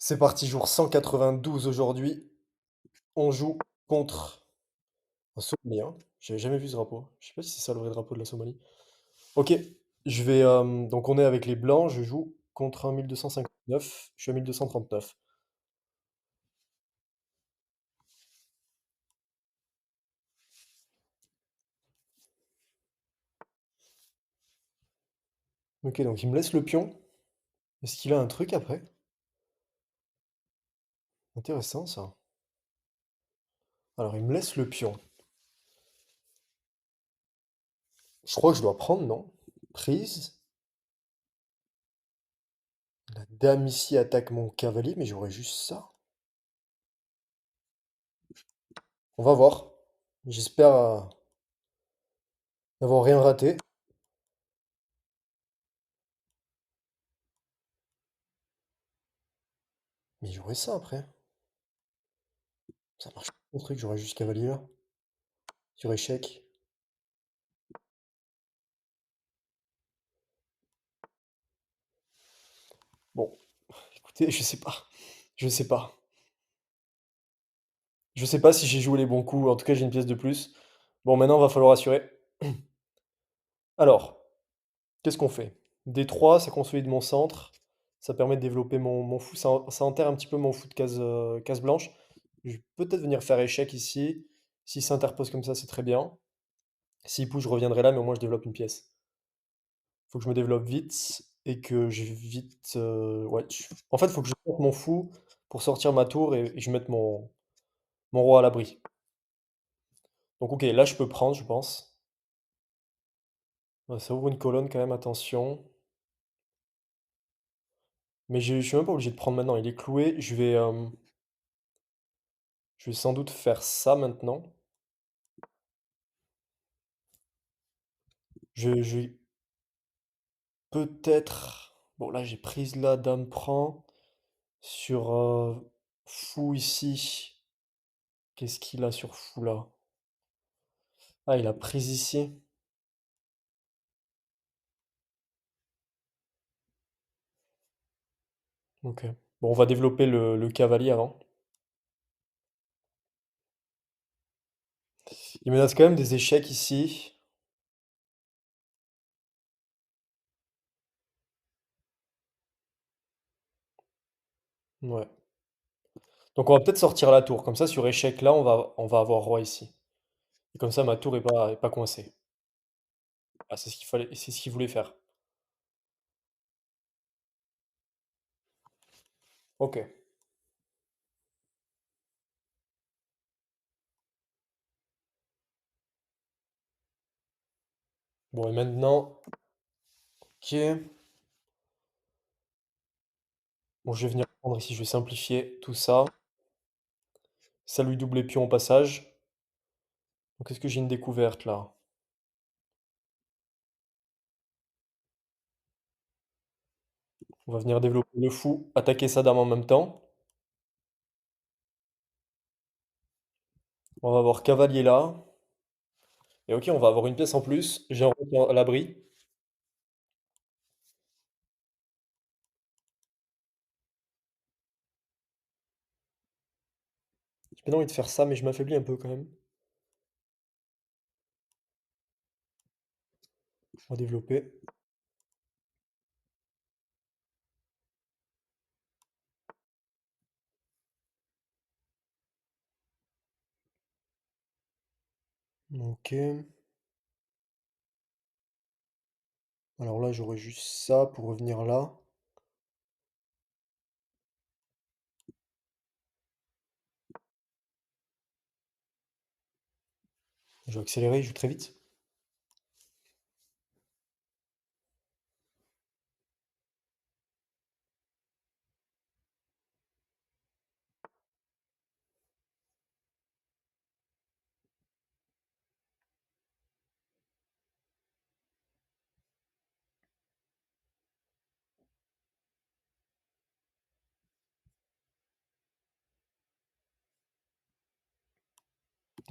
C'est parti, jour 192 aujourd'hui. On joue contre un Somalien. J'avais jamais vu ce drapeau. Je sais pas si c'est ça le vrai drapeau de la Somalie. Ok, donc on est avec les blancs. Je joue contre un 1259. Je suis à 1239. Ok, donc il me laisse le pion. Est-ce qu'il a un truc après? Intéressant ça. Alors il me laisse le pion. Je crois que je dois prendre, non? Prise. La dame ici attaque mon cavalier, mais j'aurais juste ça. On va voir. J'espère n'avoir rien raté. Mais j'aurais ça après. Ça marche pas mon truc, j'aurais juste cavalier là. Sur échec. Bon, écoutez, je sais pas. Je sais pas. Je sais pas si j'ai joué les bons coups. En tout cas, j'ai une pièce de plus. Bon, maintenant, va falloir assurer. Alors, qu'est-ce qu'on fait? D3, ça consolide mon centre. Ça permet de développer mon fou. Ça enterre un petit peu mon fou de case blanche. Je vais peut-être venir faire échec ici. S'il s'interpose comme ça, c'est très bien. S'il pousse, je reviendrai là, mais au moins je développe une pièce. Faut que je me développe vite et que j'évite. Ouais, en fait, faut que je sorte mon fou pour sortir ma tour et je mette mon roi à l'abri. Donc, ok, là, je peux prendre, je pense. Ouais, ça ouvre une colonne quand même, attention. Mais je suis même pas obligé de prendre maintenant, il est cloué. Je vais sans doute faire ça maintenant. Je vais peut-être. Bon, là, j'ai prise là, dame prend. Sur fou ici. Qu'est-ce qu'il a sur fou là? Ah, il a prise ici. Ok. Bon, on va développer le cavalier avant. Il menace quand même des échecs ici. Ouais. Donc on va peut-être sortir la tour. Comme ça, sur échec là, on va avoir roi ici. Et comme ça, ma tour est pas coincée. Ah, c'est ce qu'il fallait, c'est ce qu'il voulait faire. Ok. Bon, et maintenant, ok. Bon, je vais venir prendre ici, je vais simplifier tout ça. Ça lui double les pions au passage. Donc est-ce que j'ai une découverte là? On va venir développer le fou, attaquer sa dame en même temps. On va avoir cavalier là. Et ok, on va avoir une pièce en plus. J'ai un roi qui est à l'abri. J'ai bien envie de faire ça, mais je m'affaiblis un peu quand même. On va développer. Ok. Alors là, j'aurais juste ça pour revenir là. Je vais accélérer, je joue très vite.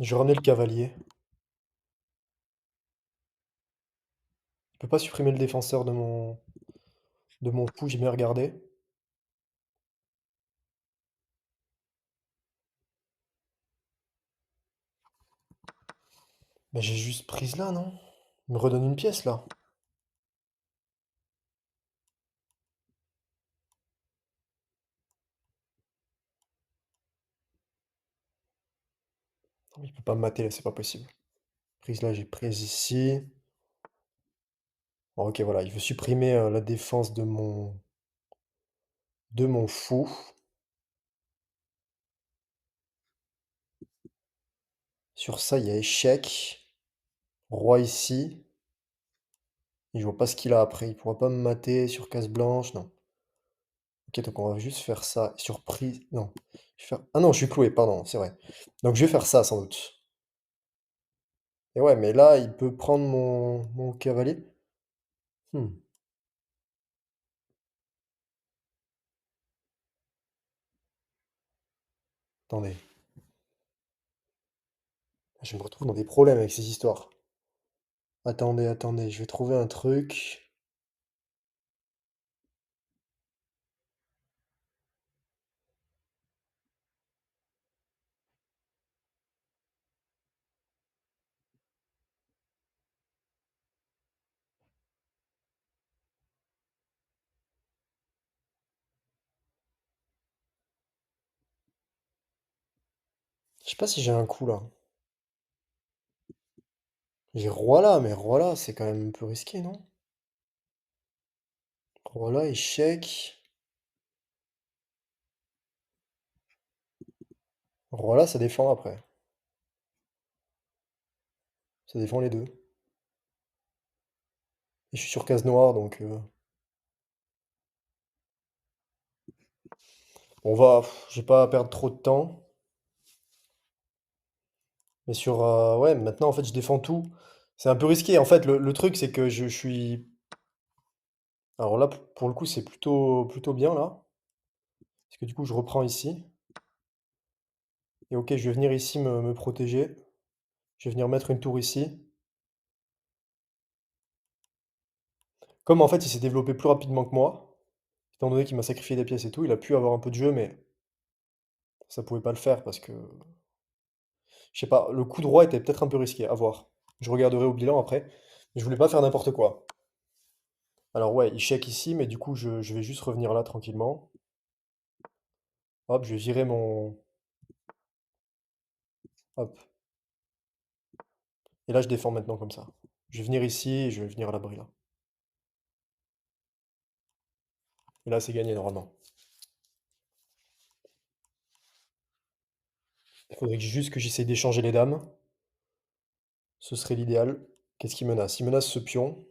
Je vais ramener le cavalier. Je peux pas supprimer le défenseur de mon fou, j'ai bien regardé. Bah, j'ai juste prise là, non? Il me redonne une pièce là. Non, mais il peut pas me mater là, c'est pas possible. Prise là, j'ai prise ici. Bon, ok, voilà, il veut supprimer la défense de mon fou. Sur ça, il y a échec. Roi ici. Et je vois pas ce qu'il a après. Il pourra pas me mater sur case blanche, non. Ok, donc on va juste faire ça. Surprise. Non. Ah non, je suis cloué, pardon, c'est vrai. Donc je vais faire ça sans doute. Et ouais, mais là, il peut prendre mon cavalier. Hmm, attendez. Je me retrouve dans des problèmes avec ces histoires. Attendez, attendez, je vais trouver un truc. Je sais pas si j'ai un coup là. J'ai roi là, mais roi là, c'est quand même un peu risqué, non? Roi là, échec. Roi là, ça défend après. Ça défend les deux. Et je suis sur case noire, donc on va. J'ai pas à perdre trop de temps. Mais sur. Ouais, maintenant en fait, je défends tout. C'est un peu risqué. En fait, le truc, c'est que je suis. Alors là, pour le coup, c'est plutôt bien là. Parce que du coup, je reprends ici. Et ok, je vais venir ici me protéger. Je vais venir mettre une tour ici. Comme en fait, il s'est développé plus rapidement que moi, étant donné qu'il m'a sacrifié des pièces et tout, il a pu avoir un peu de jeu, mais ça pouvait pas le faire parce que. Je sais pas, le coup droit était peut-être un peu risqué, à voir. Je regarderai au bilan après. Mais je voulais pas faire n'importe quoi. Alors ouais, il check ici, mais du coup, je vais juste revenir là tranquillement. Hop, je vais virer mon. Hop. Et là, je défends maintenant comme ça. Je vais venir ici et je vais venir à l'abri là. Et là, c'est gagné normalement. Il faudrait juste que j'essaie d'échanger les dames. Ce serait l'idéal. Qu'est-ce qu'il menace? Il menace ce pion.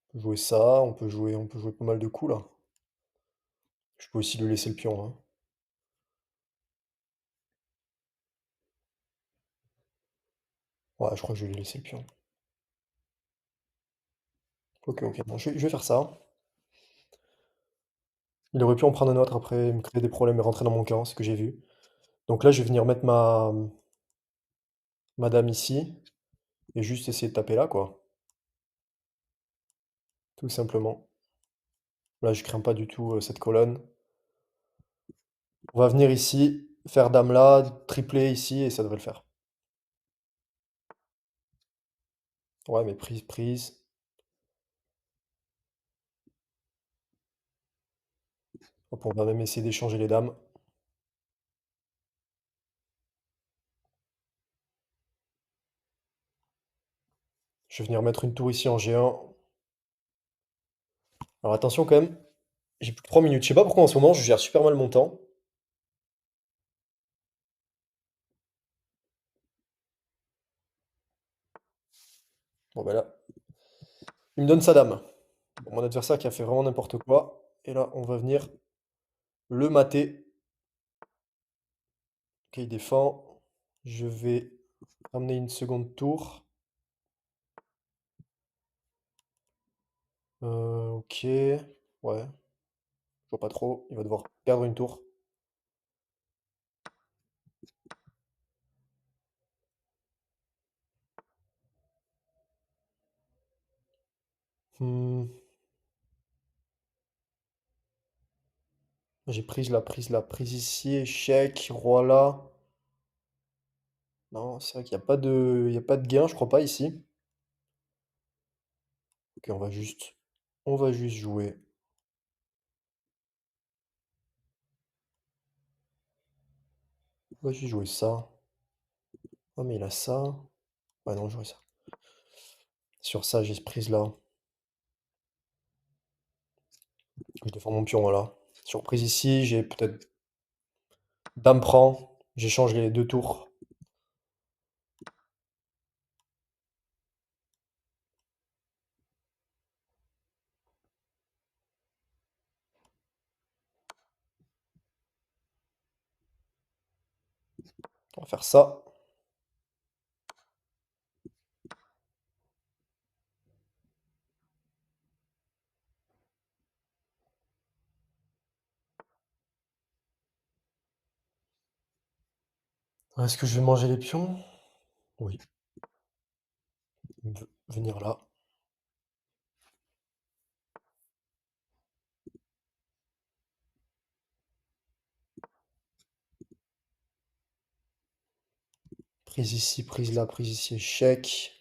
On peut jouer ça, on peut jouer pas mal de coups là. Je peux aussi lui laisser le pion, hein. Ouais, je crois que je vais lui laisser le pion. Ok, ok, bon, je vais faire ça. Il aurait pu en prendre un autre après, me créer des problèmes et rentrer dans mon camp, ce que j'ai vu. Donc là, je vais venir mettre ma dame ici et juste essayer de taper là, quoi. Tout simplement. Là, je crains pas du tout cette colonne. On va venir ici, faire dame là, tripler ici et ça devrait le faire. Ouais, mais prise, prise. Hop, on va même essayer d'échanger les dames. Je vais venir mettre une tour ici en G1. Alors attention quand même, j'ai plus que 3 minutes. Je sais pas pourquoi en ce moment, je gère super mal mon temps. Bon, bah là, il me donne sa dame. Bon, mon adversaire qui a fait vraiment n'importe quoi. Et là, on va venir le mater. Ok, il défend. Je vais amener une seconde tour. Ok. Ouais, je vois pas trop. Il va devoir perdre une tour. Hmm, J'ai prise là, prise ici, échec, roi là. Non, c'est vrai qu'il n'y a pas il y a pas de gain, je crois pas ici. Ok, on va juste jouer. On va juste jouer ça. Oh, mais il a ça. Ouais, non, jouer ça. Sur ça, j'ai ce prise là. Je défends mon pion, voilà. Sur prise ici, j'ai peut-être dame prend. J'échange les deux tours. On va faire ça. Est-ce que je vais manger les pions? Oui. Venir là. Prise ici, prise là, prise ici, échec.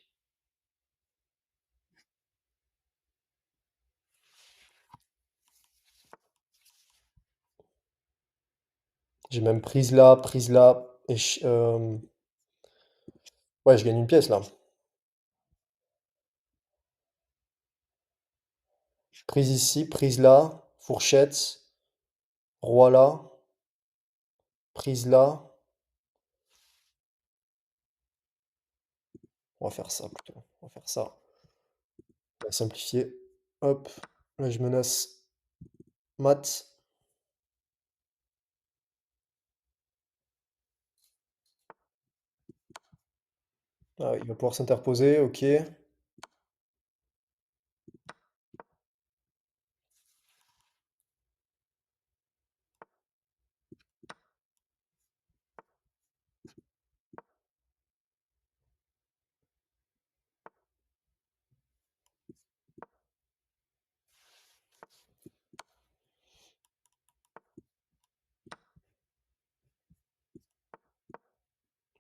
J'ai même prise là, ouais, je gagne une pièce là. Prise ici, prise là, fourchette, roi là, prise là. On va faire ça plutôt. On va faire ça. On va simplifier. Hop. Là, je menace mat. Ah, il va pouvoir s'interposer, ok.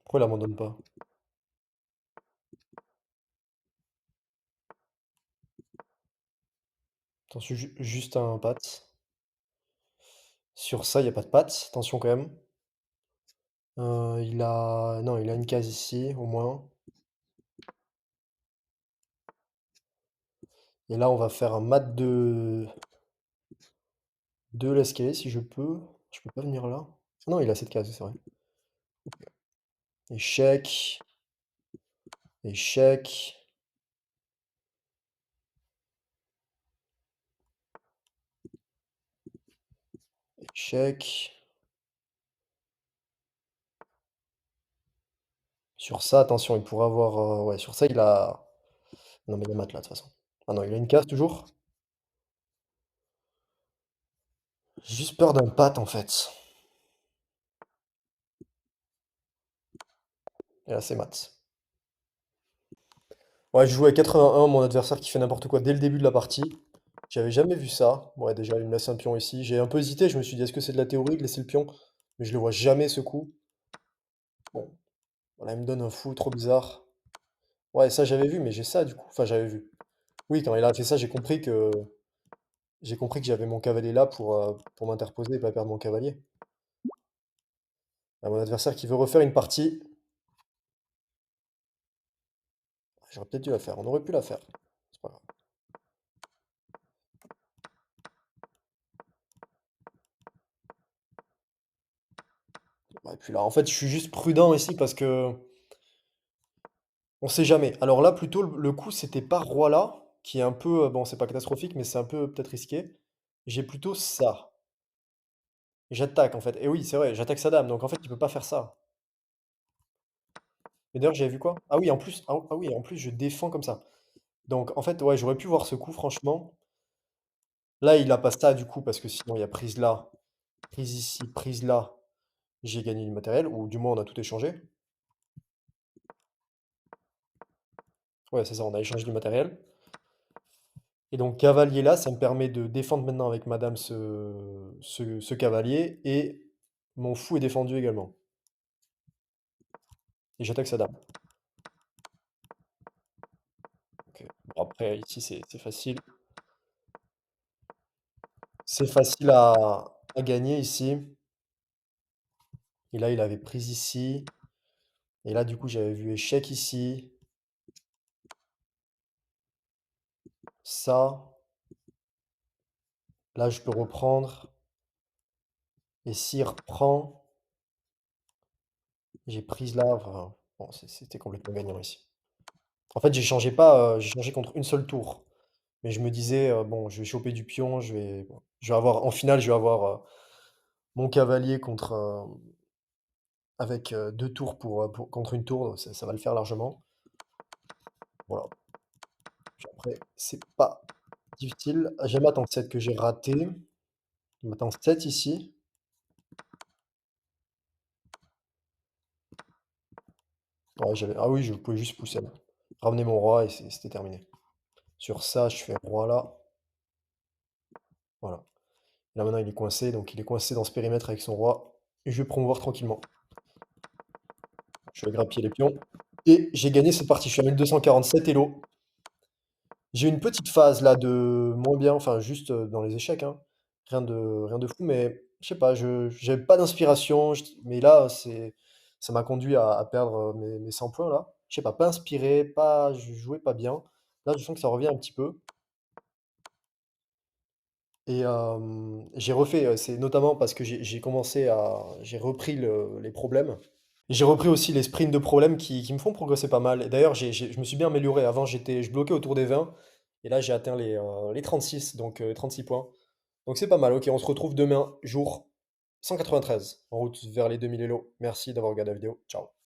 Pourquoi il abandonne pas? Attention, juste un patte. Sur ça, il n'y a pas de patte. Attention quand même. Il a... Non, il a une case ici, au moins. Et là, on va faire un mat de l'escalier, si je peux. Je peux pas venir là. Ah non, il a cette case, c'est vrai. Échec. Échec. Échec. Sur ça, attention, il pourrait avoir... ouais, sur ça, il a... Non, mais il a mat là, de toute façon. Ah non, il a une case, toujours. J'ai juste peur d'un pat, en fait. Et là, c'est mat. Ouais, je joue à 81, mon adversaire qui fait n'importe quoi dès le début de la partie. J'avais jamais vu ça. Ouais, déjà, il me laisse un pion ici. J'ai un peu hésité, je me suis dit, est-ce que c'est de la théorie de laisser le pion? Mais je le vois jamais, ce coup. Bon, voilà, il me donne un fou, trop bizarre. Ouais, ça, j'avais vu, mais j'ai ça, du coup. Enfin, j'avais vu. Oui, quand il a fait ça, j'ai compris que j'avais mon cavalier là pour m'interposer et pas perdre mon cavalier. Ah, mon adversaire qui veut refaire une partie. J'aurais peut-être dû la faire. On aurait pu la faire. C'est pas grave. Ouais, et puis là, en fait, je suis juste prudent ici parce que on sait jamais. Alors là, plutôt, le coup, c'était pas roi là, qui est un peu, bon, c'est pas catastrophique, mais c'est un peu peut-être risqué. J'ai plutôt ça. J'attaque en fait. Et oui, c'est vrai, j'attaque sa dame. Donc en fait, il peut pas faire ça. Mais d'ailleurs, j'avais vu quoi? Ah oui, en plus, ah oui, en plus, je défends comme ça. Donc en fait, ouais, j'aurais pu voir ce coup, franchement. Là, il a pas ça du coup, parce que sinon, il y a prise là, prise ici, prise là. J'ai gagné du matériel, ou du moins, on a tout échangé. Ouais, c'est ça, on a échangé du matériel. Et donc cavalier là, ça me permet de défendre maintenant avec madame ce cavalier et mon fou est défendu également. Et j'attaque sa dame. OK. Bon après ici c'est facile. C'est facile à gagner ici. Et là, il avait prise ici. Et là, du coup, j'avais vu échec ici. Ça. Là, je peux reprendre. Et s'il reprend, j'ai prise là. Enfin, bon, c'était complètement gagnant ici. En fait, j'ai changé pas, j'ai changé contre une seule tour. Mais je me disais, bon, je vais choper du pion, bon, je vais avoir, en finale, je vais avoir mon cavalier avec 2 tours contre une tour, ça va le faire largement. Voilà. Puis après, c'est pas difficile. J'ai ma en 7 que j'ai raté. Il m'attend 7 ici. Ouais, ah oui, je pouvais juste pousser là. Ramener mon roi et c'était terminé. Sur ça, je fais roi là. Voilà. Là maintenant, il est coincé, donc il est coincé dans ce périmètre avec son roi. Et je vais promouvoir tranquillement. Je vais grappiller les pions. Et j'ai gagné cette partie. Je suis à 1247 Elo. J'ai eu une petite phase là de moins bien, enfin juste dans les échecs, hein. Rien de fou, mais je sais pas, j'avais pas d'inspiration. Mais là, ça m'a conduit à perdre mes 100 points là. Je sais pas inspiré, je jouais pas bien. Là, je sens que ça revient un petit peu. Et j'ai refait, c'est notamment parce que j'ai repris les problèmes. Et j'ai repris aussi les sprints de problèmes qui me font progresser pas mal. Et d'ailleurs, je me suis bien amélioré. Avant, je bloquais autour des 20. Et là, j'ai atteint les 36, donc 36 points. Donc c'est pas mal. Ok, on se retrouve demain, jour 193, en route vers les 2000 Elo. Merci d'avoir regardé la vidéo. Ciao.